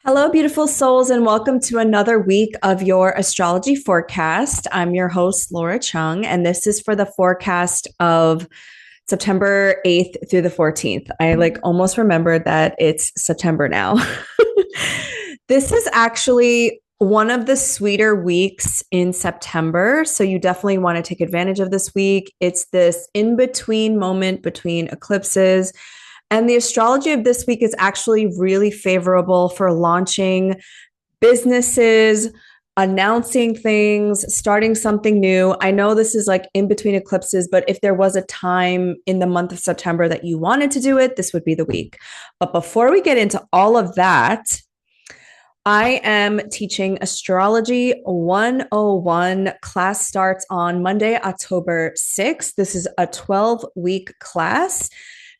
Hello, beautiful souls, and welcome to another week of your astrology forecast. I'm your host, Laura Chung, and this is for the forecast of September 8th through the 14th. I almost remembered that it's September now. This is actually one of the sweeter weeks in September. So you definitely want to take advantage of this week. It's this in between moment between eclipses. And the astrology of this week is actually really favorable for launching businesses, announcing things, starting something new. I know this is like in between eclipses, but if there was a time in the month of September that you wanted to do it, this would be the week. But before we get into all of that, I am teaching Astrology 101. Class starts on Monday, October 6th. This is a 12-week class.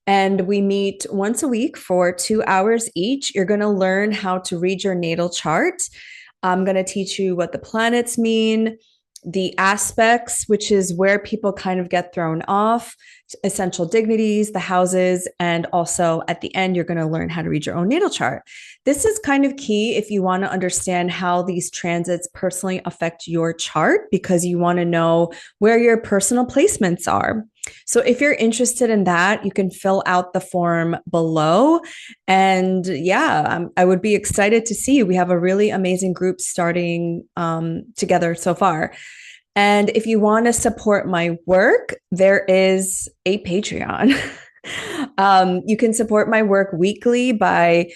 And we meet once a week for 2 hours each. You're going to learn how to read your natal chart. I'm going to teach you what the planets mean, the aspects, which is where people kind of get thrown off, essential dignities, the houses, and also at the end, you're going to learn how to read your own natal chart. This is kind of key if you want to understand how these transits personally affect your chart, because you want to know where your personal placements are. So if you're interested in that, you can fill out the form below. And yeah, I would be excited to see you. We have a really amazing group starting together so far. And if you want to support my work, there is a Patreon. You can support my work weekly by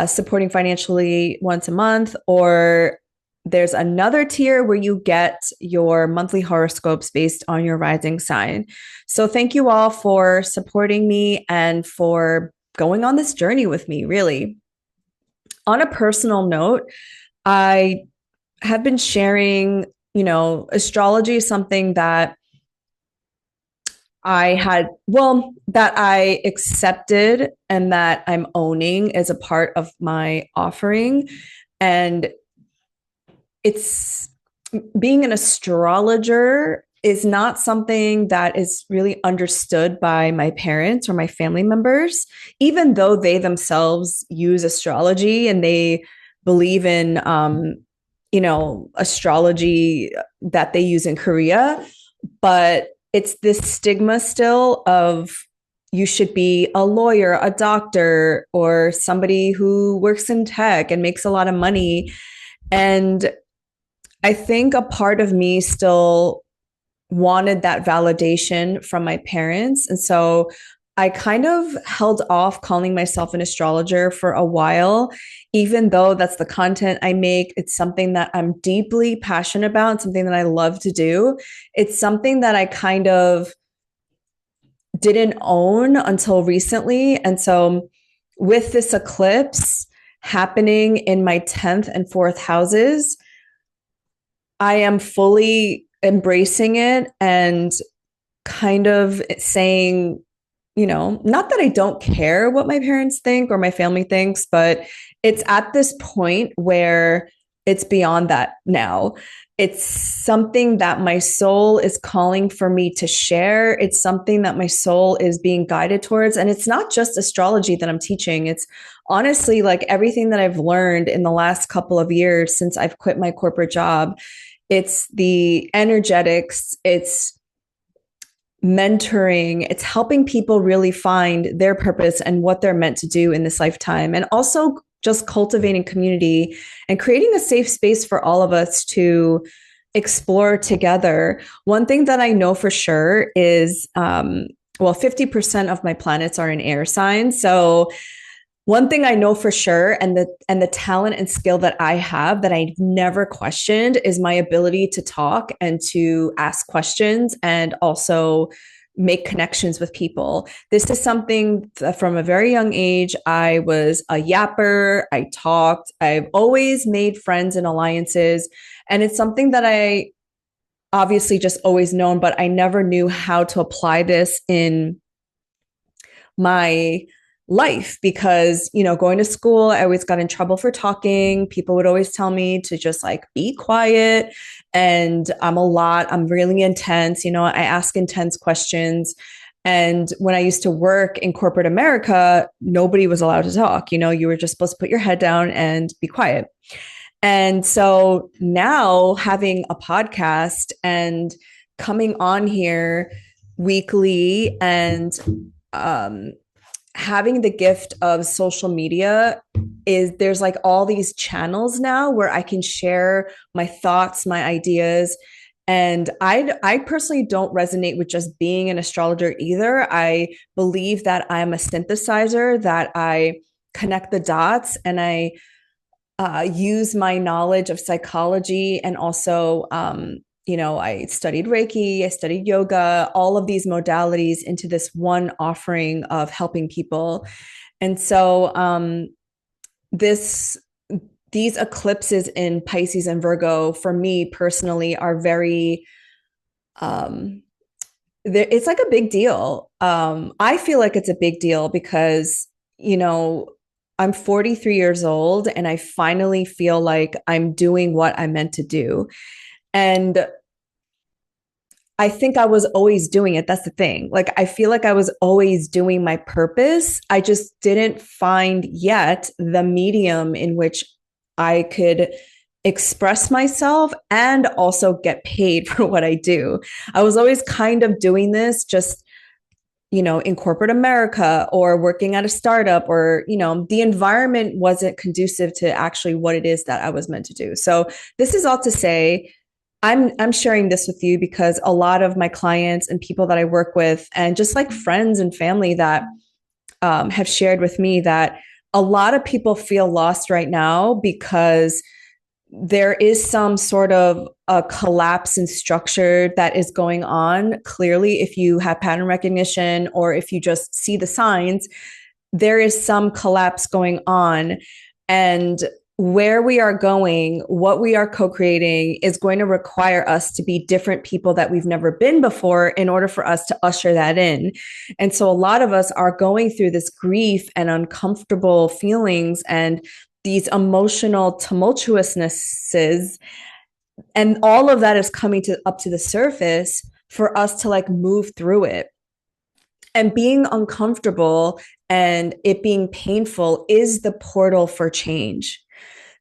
supporting financially once a month, or there's another tier where you get your monthly horoscopes based on your rising sign. So thank you all for supporting me and for going on this journey with me, really. On a personal note, I have been sharing, astrology is something that that I accepted and that I'm owning as a part of my offering. And it's being an astrologer is not something that is really understood by my parents or my family members, even though they themselves use astrology and they believe in, astrology that they use in Korea. But it's this stigma still of you should be a lawyer, a doctor, or somebody who works in tech and makes a lot of money. And I think a part of me still wanted that validation from my parents. And so I kind of held off calling myself an astrologer for a while, even though that's the content I make. It's something that I'm deeply passionate about, something that I love to do. It's something that I kind of didn't own until recently. And so with this eclipse happening in my 10th and 4th houses, I am fully embracing it and kind of saying, not that I don't care what my parents think or my family thinks, but it's at this point where it's beyond that now. It's something that my soul is calling for me to share. It's something that my soul is being guided towards. And it's not just astrology that I'm teaching. It's honestly like everything that I've learned in the last couple of years since I've quit my corporate job. It's the energetics, it's mentoring, it's helping people really find their purpose and what they're meant to do in this lifetime. And also just cultivating community and creating a safe space for all of us to explore together. One thing that I know for sure is, 50% of my planets are in air signs. So one thing I know for sure, and the talent and skill that I have that I've never questioned, is my ability to talk and to ask questions and also make connections with people. This is something that from a very young age, I was a yapper. I talked. I've always made friends and alliances. And it's something that I obviously just always known, but I never knew how to apply this in my life because, going to school, I always got in trouble for talking. People would always tell me to just like be quiet. And I'm really intense. I ask intense questions. And when I used to work in corporate America, nobody was allowed to talk. You were just supposed to put your head down and be quiet. And so now having a podcast and coming on here weekly and having the gift of social media is there's like all these channels now where I can share my thoughts, my ideas. And I personally don't resonate with just being an astrologer either. I believe that I'm a synthesizer, that I connect the dots, and I use my knowledge of psychology and also I studied Reiki, I studied yoga, all of these modalities into this one offering of helping people. And so this these eclipses in Pisces and Virgo for me personally are very it's like a big deal. I feel like it's a big deal because I'm 43 years old and I finally feel like I'm doing what I'm meant to do. And I think I was always doing it. That's the thing. Like, I feel like I was always doing my purpose. I just didn't find yet the medium in which I could express myself and also get paid for what I do. I was always kind of doing this just, in corporate America or working at a startup or, the environment wasn't conducive to actually what it is that I was meant to do. So this is all to say, I'm sharing this with you because a lot of my clients and people that I work with, and just like friends and family that have shared with me that a lot of people feel lost right now because there is some sort of a collapse in structure that is going on. Clearly, if you have pattern recognition or if you just see the signs, there is some collapse going on. And where we are going, what we are co-creating is going to require us to be different people that we've never been before in order for us to usher that in. And so a lot of us are going through this grief and uncomfortable feelings and these emotional tumultuousnesses. And all of that is coming up to the surface for us to like move through it. And being uncomfortable and it being painful is the portal for change.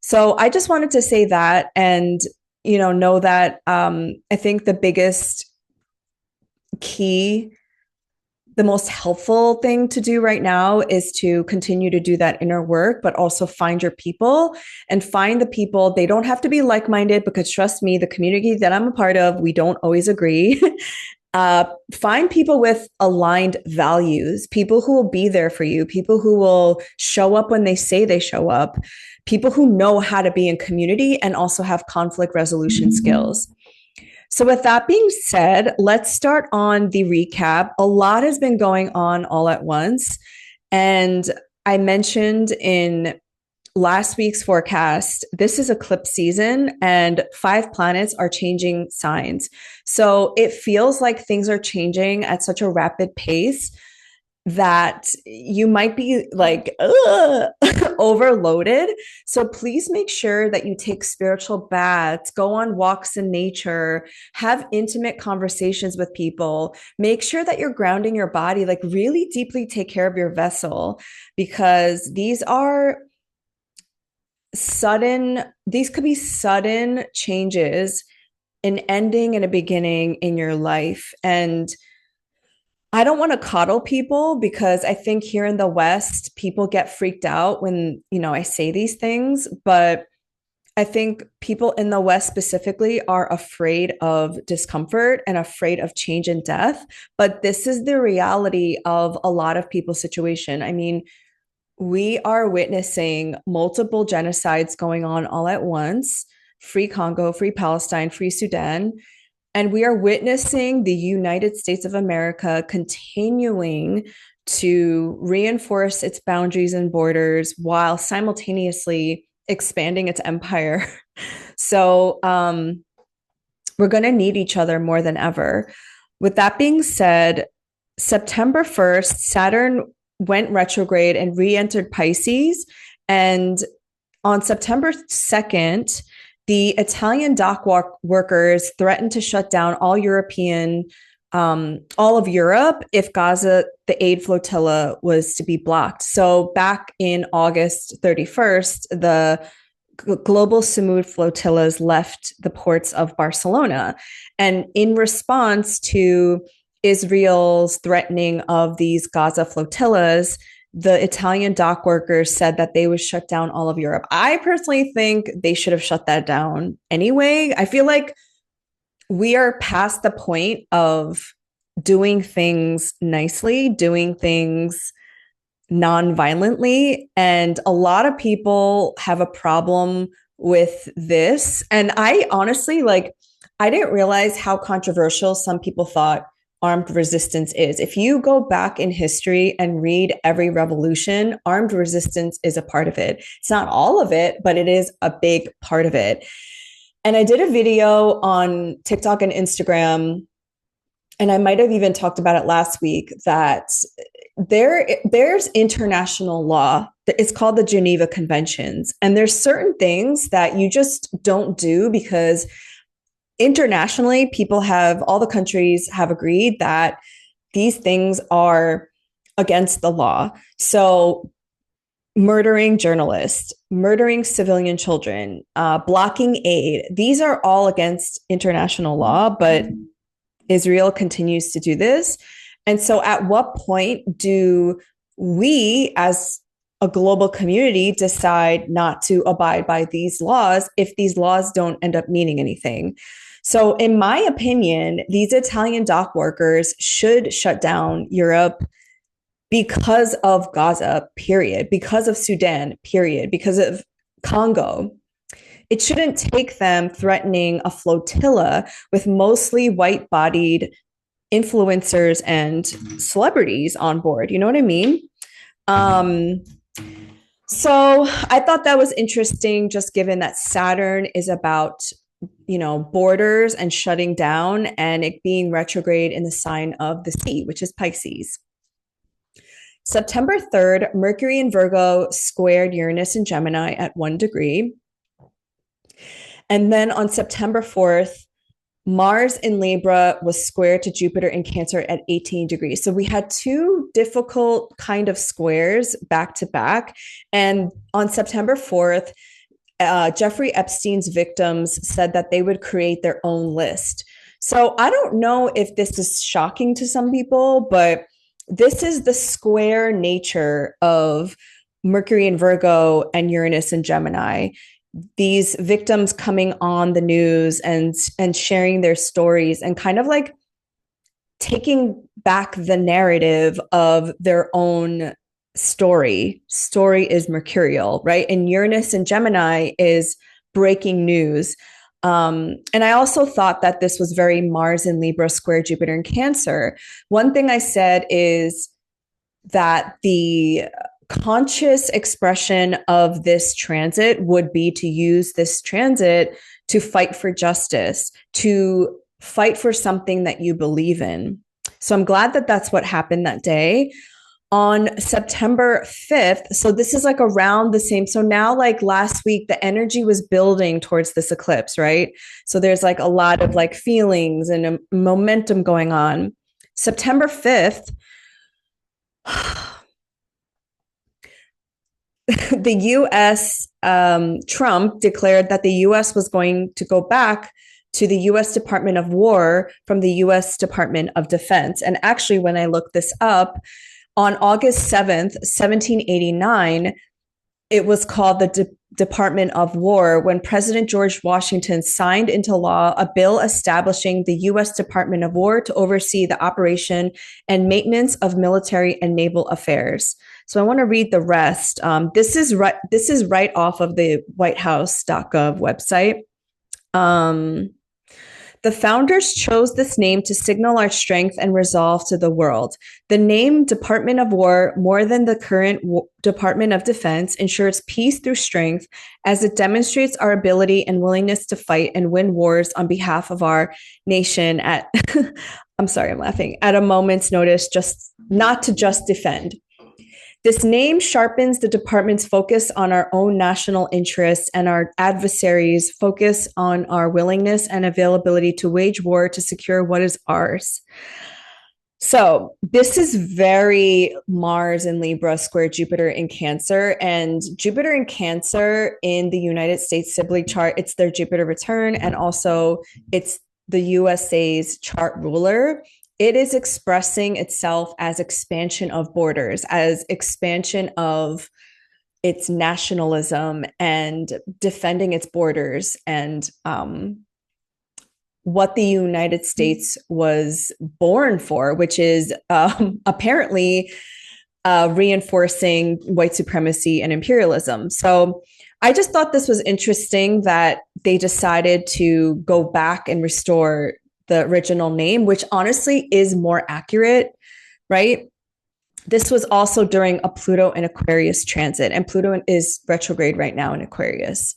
So I just wanted to say that and, know that I think the biggest key, the most helpful thing to do right now is to continue to do that inner work, but also find your people and find the people. They don't have to be like-minded because trust me, the community that I'm a part of, we don't always agree. Find people with aligned values, people who will be there for you, people who will show up when they say they show up, people who know how to be in community and also have conflict resolution skills. So with that being said, let's start on the recap. A lot has been going on all at once. And I mentioned in last week's forecast, this is eclipse season and 5 planets are changing signs. So it feels like things are changing at such a rapid pace that you might be like overloaded. So please make sure that you take spiritual baths, go on walks in nature, have intimate conversations with people, make sure that you're grounding your body, like really deeply take care of your vessel, because these could be sudden changes, an ending and a beginning in your life. And I don't want to coddle people because I think here in the West, people get freaked out when, I say these things, but I think people in the West specifically are afraid of discomfort and afraid of change and death. But this is the reality of a lot of people's situation. I mean, we are witnessing multiple genocides going on all at once, free Congo, free Palestine, free Sudan. And we are witnessing the United States of America continuing to reinforce its boundaries and borders while simultaneously expanding its empire. So we're going to need each other more than ever. With that being said, September 1st, Saturn went retrograde and re-entered Pisces. And on September 2nd, the Italian dock workers threatened to shut down all European all of Europe if Gaza, the aid flotilla, was to be blocked. So back in August 31st, the global Samud flotillas left the ports of Barcelona. And in response to Israel's threatening of these Gaza flotillas, the Italian dock workers said that they would shut down all of Europe. I personally think they should have shut that down anyway. I feel like we are past the point of doing things nicely, doing things non-violently, and a lot of people have a problem with this. And I honestly, like, I didn't realize how controversial some people thought armed resistance is. If you go back in history and read every revolution, armed resistance is a part of it. It's not all of it, but it is a big part of it. And I did a video on TikTok and Instagram, and I might have even talked about it last week, that there's international law. It's called the Geneva Conventions. And there's certain things that you just don't do because internationally, all the countries have agreed that these things are against the law. So murdering journalists, murdering civilian children, blocking aid, these are all against international law, but Israel continues to do this. And so at what point do we as a global community decide not to abide by these laws if these laws don't end up meaning anything? So in my opinion, these Italian dock workers should shut down Europe because of Gaza, period, because of Sudan, period, because of Congo. It shouldn't take them threatening a flotilla with mostly white-bodied influencers and celebrities on board. You know what I mean? So I thought that was interesting, just given that Saturn is about, borders and shutting down, and it being retrograde in the sign of the sea, which is Pisces. September 3rd, Mercury in Virgo squared Uranus in Gemini at 1 degree. And then on September 4th, Mars in Libra was squared to Jupiter in Cancer at 18 degrees. So we had two difficult kind of squares back to back. And on September 4th, Jeffrey Epstein's victims said that they would create their own list. So I don't know if this is shocking to some people, but this is the square nature of Mercury in Virgo and Uranus in Gemini. These victims coming on the news and sharing their stories and kind of like taking back the narrative of their own story. Story is mercurial, right? And Uranus and Gemini is breaking news. And I also thought that this was very Mars in Libra square Jupiter in Cancer. One thing I said is that the conscious expression of this transit would be to use this transit to fight for justice, to fight for something that you believe in. So I'm glad that that's what happened that day. On September 5th, so this is like around the same. So now, like last week, the energy was building towards this eclipse, right? So there's like a lot of like feelings and a momentum going on. September 5th, the US, Trump declared that the US was going to go back to the US Department of War from the US Department of Defense. And actually, when I looked this up, on August 7th, 1789, it was called the Department of War when President George Washington signed into law a bill establishing the U.S. Department of War to oversee the operation and maintenance of military and naval affairs. So I want to read the rest. This is right off of the whitehouse.gov website. The founders chose this name to signal our strength and resolve to the world. The name Department of War, more than the current Department of Defense, ensures peace through strength as it demonstrates our ability and willingness to fight and win wars on behalf of our nation at, I'm sorry, I'm laughing, at a moment's notice, just not to just defend. This name sharpens the department's focus on our own national interests, and our adversaries focus on our willingness and availability to wage war to secure what is ours. So this is very Mars in Libra square Jupiter in Cancer, and Jupiter in Cancer in the United States Sibley chart, it's their Jupiter return, and also it's the USA's chart ruler. It is expressing itself as expansion of borders, as expansion of its nationalism and defending its borders, and what the United States was born for, which is apparently reinforcing white supremacy and imperialism. So I just thought this was interesting that they decided to go back and restore the original name, which honestly is more accurate, right? This was also during a Pluto and Aquarius transit, and Pluto is retrograde right now in Aquarius.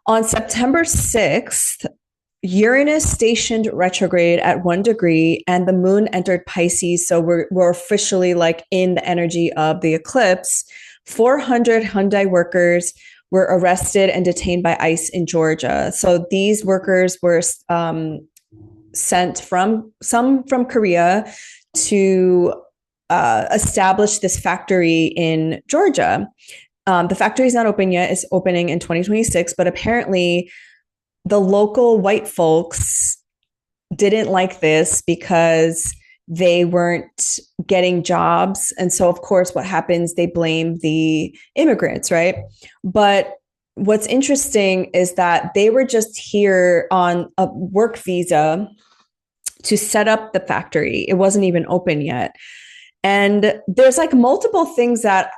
On September 6th, Uranus stationed retrograde at 1 degree, and the moon entered Pisces. So we're officially like in the energy of the eclipse. 400 Hyundai workers were arrested and detained by ICE in Georgia. So these workers were sent from Korea to establish this factory in Georgia. The factory is not open yet. It's opening in 2026, but apparently the local white folks didn't like this because they weren't getting jobs. And so, of course, what happens, they blame the immigrants, right? But what's interesting is that they were just here on a work visa to set up the factory. It wasn't even open yet. And there's like multiple things that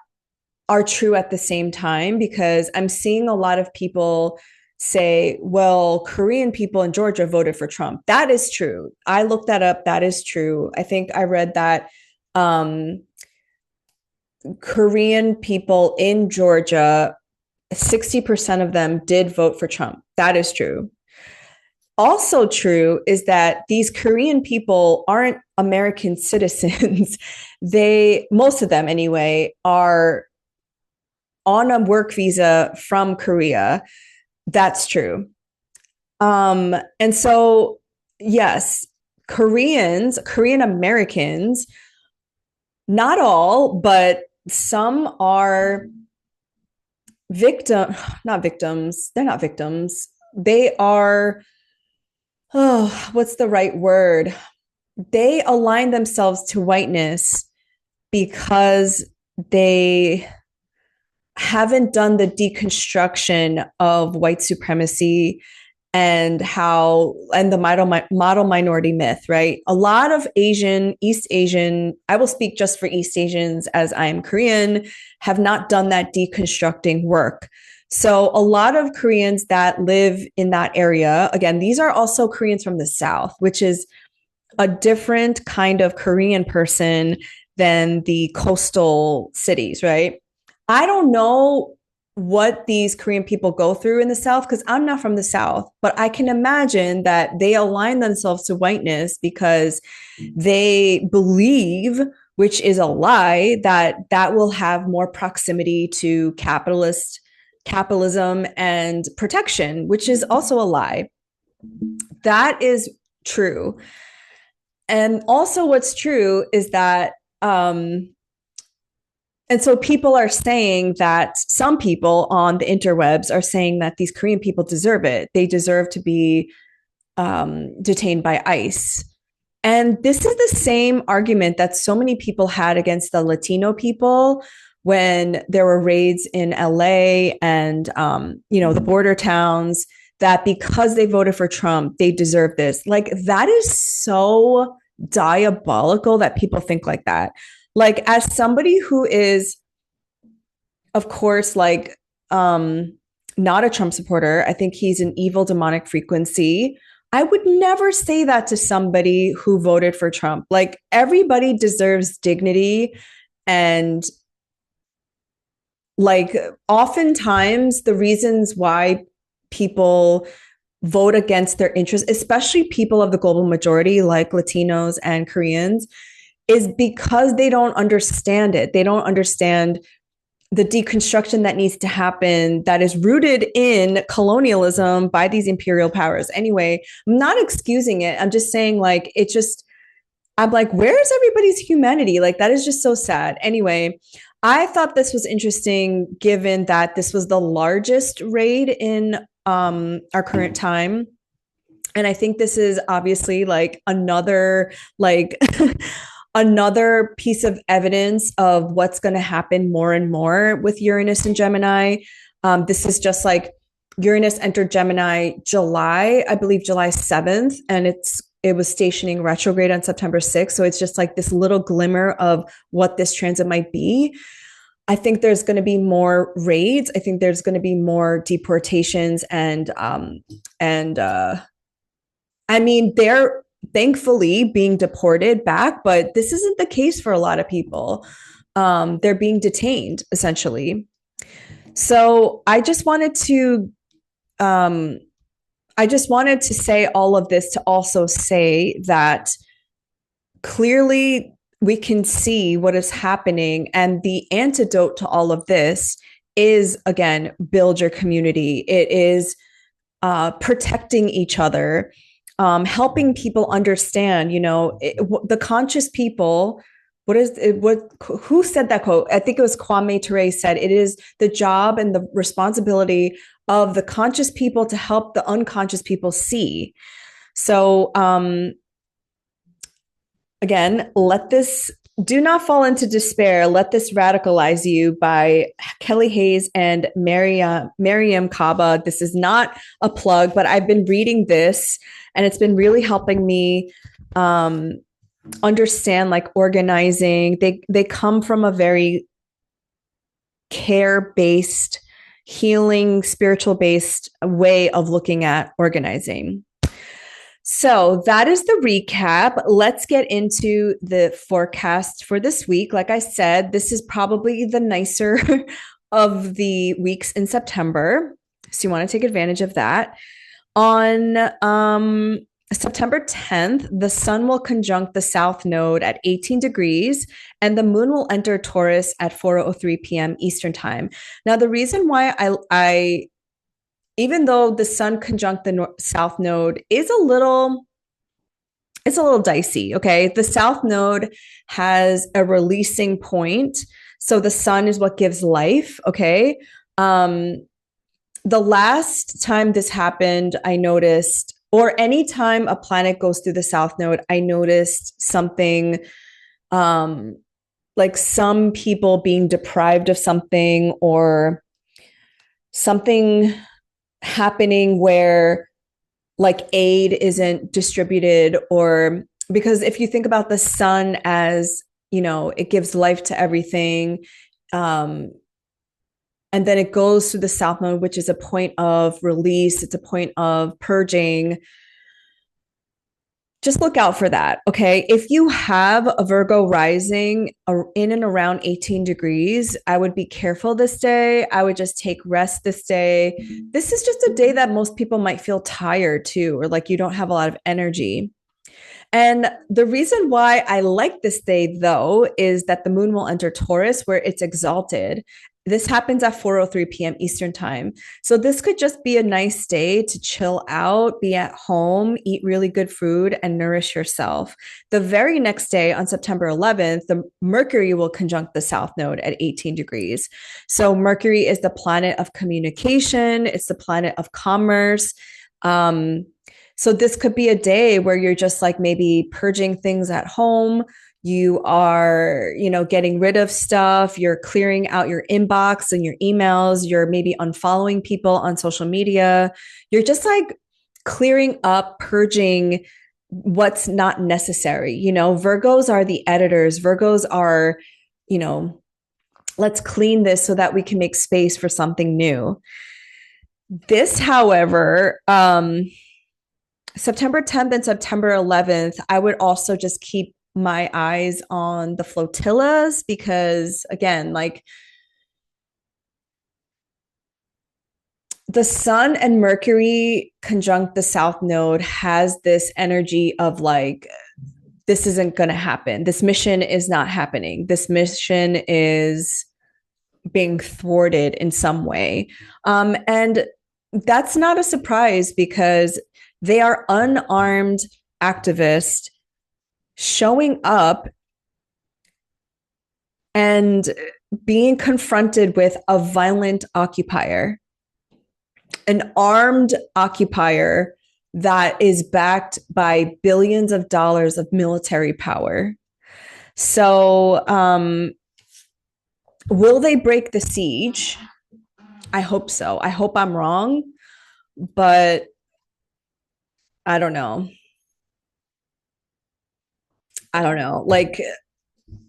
are true at the same time, because I'm seeing a lot of people say, well, Korean people in Georgia voted for Trump. That is true. I looked that up. That is true. I think I read that Korean people in Georgia, 60% of them did vote for Trump. That is true. Also true is that these Korean people aren't American citizens. Most of them anyway, are on a work visa from Korea. That's true. And so, yes, Korean Americans, not all, but some are not victims. They're not victims. They are, what's the right word? They align themselves to whiteness because they haven't done the deconstruction of white supremacy and the model minority myth, right? A lot of East Asian, I will speak just for East Asians as I'm Korean, have not done that deconstructing work. So a lot of Koreans that live in that area, again, these are also Koreans from the South, which is a different kind of Korean person than the coastal cities, right? I don't know what these Korean people go through in the South because I'm not from the South, but I can imagine that they align themselves to whiteness because they believe, which is a lie, that will have more proximity to capitalism and protection, which is also a lie. That is true. And also what's true is that and so people are saying that some people on the interwebs are saying that these Korean people deserve it. They deserve to be detained by ICE. And this is the same argument that so many people had against the Latino people when there were raids in LA and, the border towns, that because they voted for Trump, they deserve this. Like, that is so diabolical that people think like that. Like, as somebody who is, of course, like, not a Trump supporter, I think he's an evil demonic frequency. I would never say that to somebody who voted for Trump. Like, everybody deserves dignity. And like, oftentimes the reasons why people vote against their interests, especially people of the global majority, like Latinos and Koreans, is because they don't understand it. They don't understand the deconstruction that needs to happen that is rooted in colonialism by these imperial powers. Anyway, I'm not excusing it. I'm just saying, like, it just, I'm like, where is everybody's humanity? Like, that is just so sad. Anyway, I thought this was interesting given that this was the largest raid in our current time. And I think this is obviously like another, like, another piece of evidence of what's going to happen more and more with Uranus and Gemini. This is just like Uranus entered Gemini July, I believe July 7th, and it was stationing retrograde on September 6th. So it's just like this little glimmer of what this transit might be. I think there's going to be more raids. I think there's going to be more deportations and I mean, they're thankfully being deported back, but this isn't the case for a lot of people. They're being detained essentially. So I just wanted to say all of this to also say that clearly we can see what is happening, and the antidote to all of this is, again, build your community. It is protecting each other, helping people understand, the conscious people. What is it? Who said that quote? I think it was Kwame Ture said, it is the job and the responsibility of the conscious people to help the unconscious people see. So, again, do not fall into despair. Let this radicalize you by Kelly Hayes and Mariam Kaba. This is not a plug, but I've been reading this and it's been really helping me understand like organizing. They come from a very care-based, healing, spiritual-based way of looking at organizing. So that is the recap. Let's get into the forecast for this week. Like I said, this is probably the nicer of the weeks in September. So you want to take advantage of that. On September 10th, the sun will conjunct the south node at 18 degrees and the moon will enter Taurus at 4:03 p.m. Eastern time. Now, the reason why I even though the sun conjunct the south node is it's a little dicey, okay? The south node has a releasing point. So the sun is what gives life, okay? The last time this happened, I noticed, or anytime a planet goes through the south node, I noticed something like some people being deprived of something or something happening where like aid isn't distributed, or because if you think about the sun as, it gives life to everything, and then it goes through the south node, which is a point of release, it's a point of purging. Just look out for that, okay? If you have a Virgo rising in and around 18 degrees, I would be careful this day. I would just take rest this day. This is just a day that most people might feel tired too, or like you don't have a lot of energy. And the reason why I like this day, though, is that the moon will enter Taurus where it's exalted. This happens at 4:03 p.m. Eastern time. So this could just be a nice day to chill out, be at home, eat really good food, and nourish yourself. The very next day, on September 11th, the Mercury will conjunct the south node at 18 degrees. So Mercury is the planet of communication. It's the planet of commerce. So this could be a day where you're just like maybe purging things at home. You are, getting rid of stuff. You're clearing out your inbox and your emails. You're maybe unfollowing people on social media. You're just like clearing up, purging what's not necessary. Virgos are the editors. Virgos are, let's clean this so that we can make space for something new. This, however, September 10th and September 11th, I would also just keep my eyes on the flotillas because, again, like the sun and Mercury conjunct the south node has this energy of like this isn't going to happen. This mission is not happening. This mission is being thwarted in some way. And that's not a surprise because they are unarmed activists showing up and being confronted with a violent occupier, an armed occupier that is backed by billions of dollars of military power. So, will they break the siege? I hope so. I hope I'm wrong, but I don't know. I don't know. Like,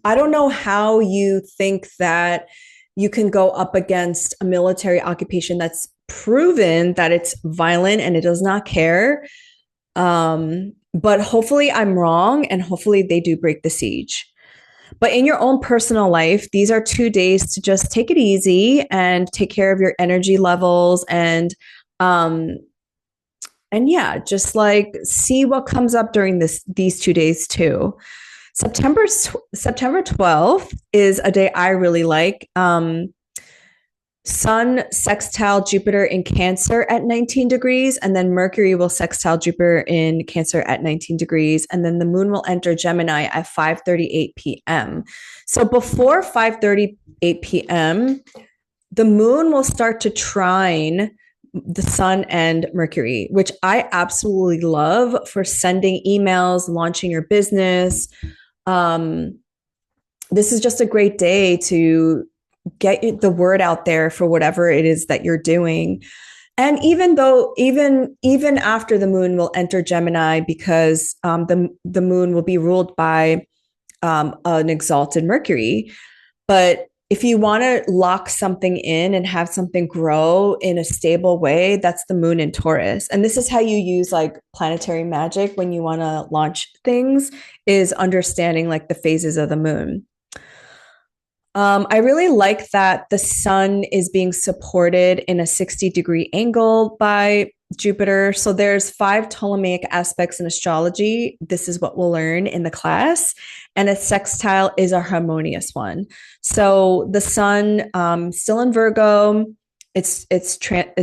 I don't know how you think that you can go up against a military occupation that's proven that it's violent and it does not care. But hopefully I'm wrong and hopefully they do break the siege. But in your own personal life, these are 2 days to just take it easy and take care of your energy levels and yeah, just like see what comes up during these 2 days too. September 12th is a day I really like. Sun sextile Jupiter in Cancer at 19 degrees, and then Mercury will sextile Jupiter in Cancer at 19 degrees, and then the moon will enter Gemini at 5:38 p.m. So before 5:38 p.m., the moon will start to trine the sun and Mercury, which I absolutely love for sending emails, launching your business. This is just a great day to get the word out there for whatever it is that you're doing. And even after the moon will enter Gemini, because the moon will be ruled by an exalted Mercury, but if you want to lock something in and have something grow in a stable way, that's the moon in Taurus. And this is how you use like planetary magic when you want to launch things, is understanding like the phases of the moon. I really like that the sun is being supported in a 60-degree angle by Jupiter. So there's 5 Ptolemaic aspects in astrology. This is what we'll learn in the class. And a sextile is a harmonious one. So the sun, still in Virgo, it's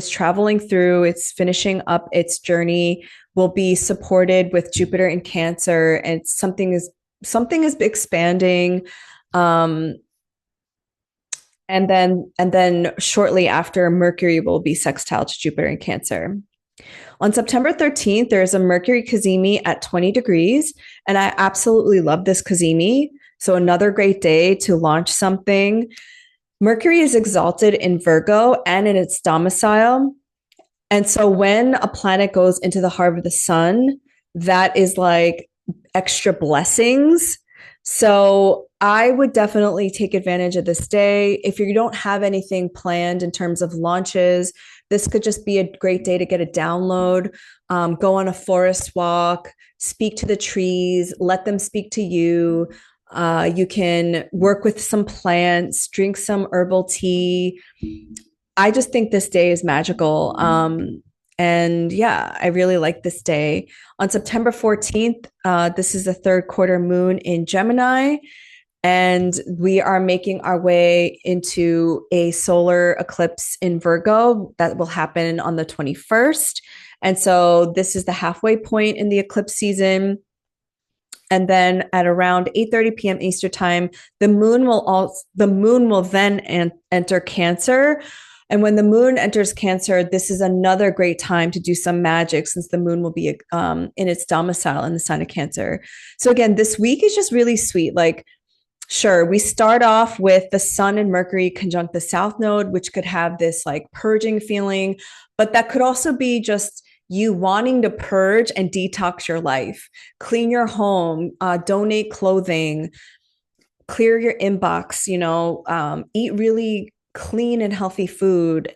traveling through, it's finishing up its journey, will be supported with Jupiter in Cancer, and something is expanding. And then shortly after, Mercury will be sextile to Jupiter in Cancer. On September 13th, there is a Mercury Cazimi at 20 degrees, and I absolutely love this Cazimi. So another great day to launch something. Mercury is exalted in Virgo and in its domicile. And so when a planet goes into the heart of the sun, that is like extra blessings. So I would definitely take advantage of this day. If you don't have anything planned in terms of launches, this could just be a great day to get a download, go on a forest walk, speak to the trees, let them speak to you. You can work with some plants, drink some herbal tea. I just think this day is magical. And yeah, I really like this day. On September 14th, this is the third quarter moon in Gemini. And we are making our way into a solar eclipse in Virgo that will happen on the 21st. And so this is the halfway point in the eclipse season. And then at around 8:30 p.m. Eastern time, the moon will then enter Cancer. And when the moon enters Cancer, this is another great time to do some magic, since the moon will be in its domicile in the sign of Cancer. So again, this week is just really sweet. Like, sure, we start off with the sun and Mercury conjunct the south node, which could have this like purging feeling, but that could also be just you wanting to purge and detox your life, clean your home, donate clothing, clear your inbox, eat really clean and healthy food.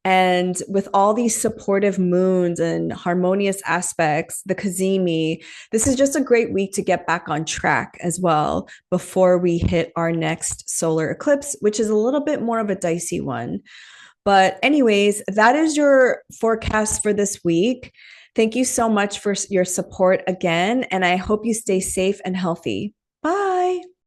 And with all these supportive moons and harmonious aspects, the Cazimi, this is just a great week to get back on track as well before we hit our next solar eclipse, which is a little bit more of a dicey one. But anyways, that is your forecast for this week. Thank you so much for your support again. And I hope you stay safe and healthy. Bye.